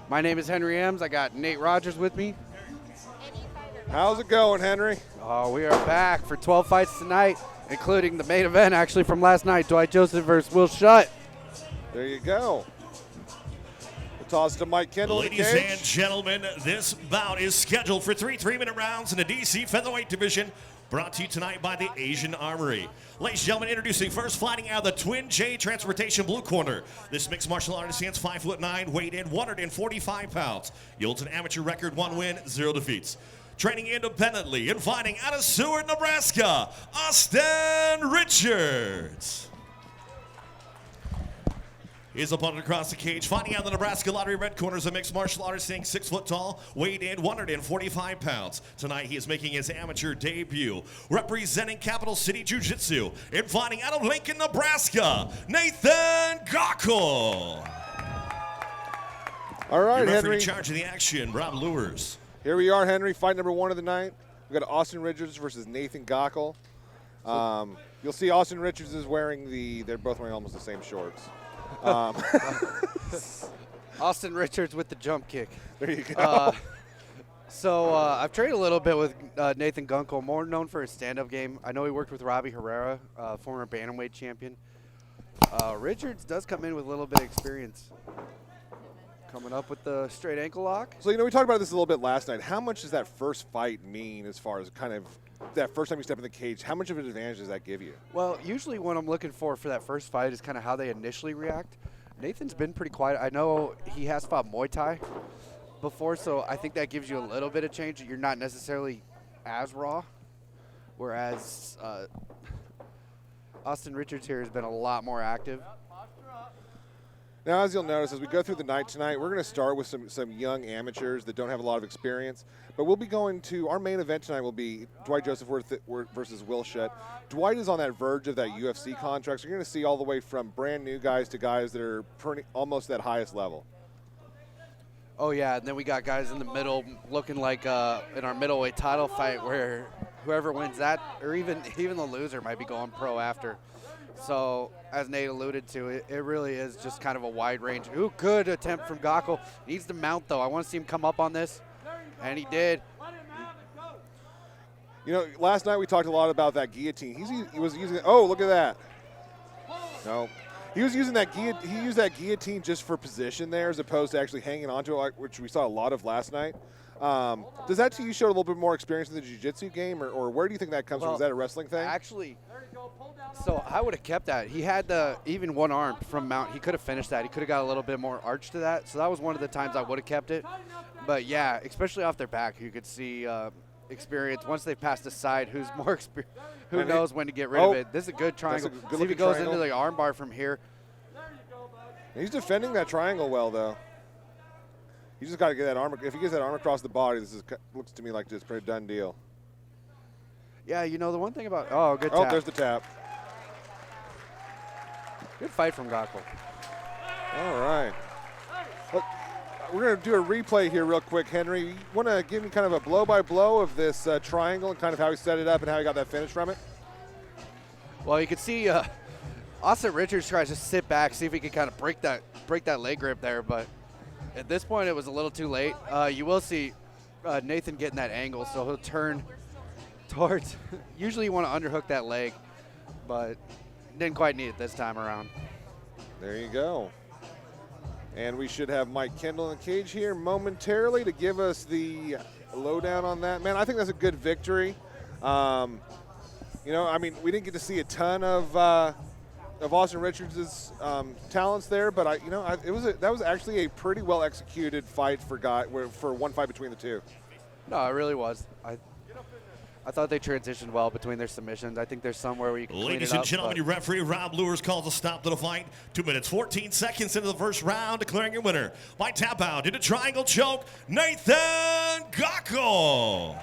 My name is Henry Ems. I got Nate Rogers with me. How's it going, Henry? Oh, we are back for 12 fights tonight, including the main event actually from last night, Dwight Joseph versus Will Shutt. There you go. We'll toss to Mike Kendall. Ladies and gentlemen, this bout is scheduled for three 3-minute rounds in the DC featherweight division, brought to you tonight by the Asian Armory. Ladies and gentlemen, introducing first, fighting out of the Twin J Transportation blue corner. This mixed martial artist stands 5'9", weighed in 145 pounds. He holds an amateur record, 1 win, 0 defeats. Training independently and fighting out of Seward, Nebraska, Austin Richards. His opponent across the cage, fighting out of the Nebraska Lottery red corner, is a mixed martial artist staying 6 foot tall, weighed in 145 pounds. Tonight he is making his amateur debut, representing Capital City Jiu-Jitsu, and fighting out of Lincoln, Nebraska, Nathan Gaukel. All right, Your referee Henry. in charge of the action, Rob Lewers. Here we are, Henry. Fight number 1 of the night. We've got Austin Richards versus Nathan Gaukel. You'll see Austin Richards is wearing they're both wearing almost the same shorts. Austin Richards with the jump kick. There you go. I've trained a little bit with Nathan Gaukel, more known for his stand-up game. I know he worked with Robbie Herrera, former bantamweight champion. Richards does come in with a little bit of experience. Coming up with the straight ankle lock. So, we talked about this a little bit last night. How much does that first fight mean as far as kind of that first time you step in the cage? How much of an advantage does that give you? Well, usually what I'm looking for that first fight is kind of how they initially react. Nathan's been pretty quiet. I know he has fought Muay Thai before, so I think that gives you a little bit of change. You're not necessarily as raw, whereas Austin Richards here has been a lot more active. Now, as you'll notice, as we go through the night tonight, we're going to start with some young amateurs that don't have a lot of experience. But we'll be going to our main event tonight will be Dwight Joseph versus Will Shutt. Dwight is on that verge of that UFC contract, so you're going to see all the way from brand new guys to guys that are almost that highest level. Oh, yeah, and then we got guys in the middle looking like in our middleweight title fight where whoever wins that, or even the loser might be going pro after. So, as Nate alluded to, it really is just kind of a wide range. Ooh, good attempt from Gaukel. Needs to mount, though. I want to see him come up on this, and he did. Last night we talked a lot about that guillotine. He was using – oh, look at that. No. He was using that guillotine. He used that guillotine just for position there as opposed to actually hanging onto it, which we saw a lot of last night. Does that to you show a little bit more experience in the jiu-jitsu game, or where do you think that comes from? Is that a wrestling thing? Actually, so I would have kept that. He had even one arm from mount. He could have finished that. He could have got a little bit more arch to that. So that was one of the times I would have kept it. But, yeah, especially off their back, you could see experience. Once they pass the side, who's more experienced, who knows when to get rid of it. This is a good triangle. See if he goes into the arm bar from here. He's defending that triangle well, though. He just got to get that arm. If he gets that arm across the body, looks to me like just a pretty done deal. Yeah, the one thing about good tap. Oh, there's the tap. Good fight from Gaukel. All right. Look, we're going to do a replay here real quick, Henry. You want to give me kind of a blow-by-blow of this triangle and kind of how he set it up and how he got that finish from it? Well, you can see Austin Richards tries to sit back, see if he can kind of break that leg grip there, but at this point it was a little too late. You will see Nathan getting that angle, so he'll turn towards – usually you want to underhook that leg, but didn't quite need it this time around. There you go. And we should have Mike Kendall in the cage here momentarily to give us the lowdown on that. Man, I think that's a good victory. We didn't get to see a ton of Austin Richards' talents there, but that was actually a pretty well executed fight for one fight between the two. No, it really was. I thought they transitioned well between their submissions. I think there's somewhere where you can clean it up. Ladies and gentlemen, your referee, Rob Lewers, calls a stop to the fight. 2 minutes, 14 seconds into the first round, declaring your winner by tap out into triangle choke, Nathan Gaukel.